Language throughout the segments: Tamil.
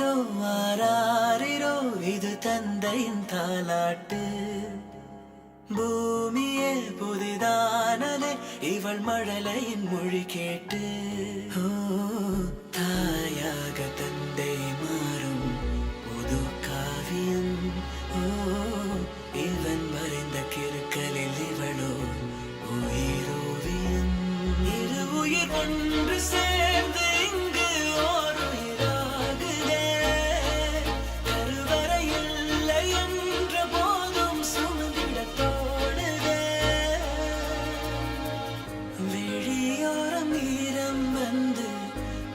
ஆரிரோ ஆராரிரோ இது தந்தையின் தாலாட்டு. பூமியே புதிதானதே இவள் மழலையின் மொழி கேட்டு. ஓ தாயாக தந்தை மாறும் புது காவியம். ஓ இவன் மறைந்த கிறுக்கலில் இவளோ உயிரோவியம். இரு உயிர் ஒன்று சேர்ந்து இங்கு ஓர் உயிராகுதே. கருவறை இல்லை என்ற போதும் சுமந்திட தோணுதே. விழியோரம் ஈரம் வந்து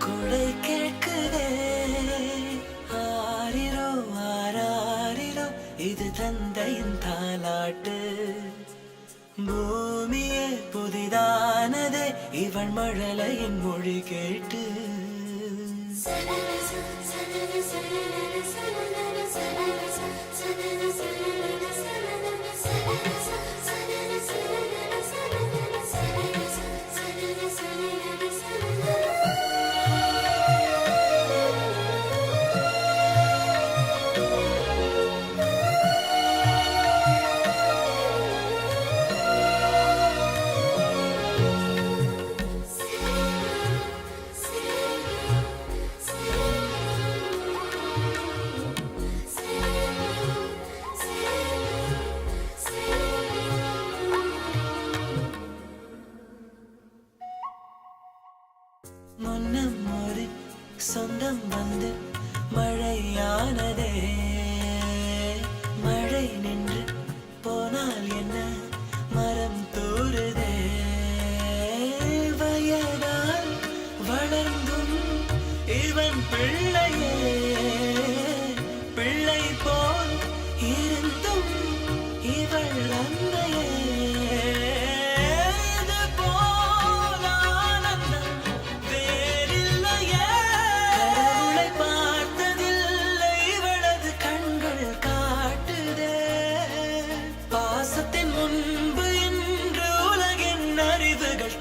கொடை கேட்குதே. ஆரிரோ ஆராரிரோ இது தந்தையின் தாலாட்டு. பூமியே புதிதானதே இவள் மழலையின் மொழி கேட்டு. முன்னம் ஒரு சொந்தம் வந்து மழையானதே. மழை நின்று போனால் என்ன மரம் தூறுதே. வயதால் வளர்ந்தும் இவன் பிள்ளையே. பிள்ளை போல் இருந்தும் இவள் அன்னையே. முன்பு இன்று உலகின் அறிவுகள்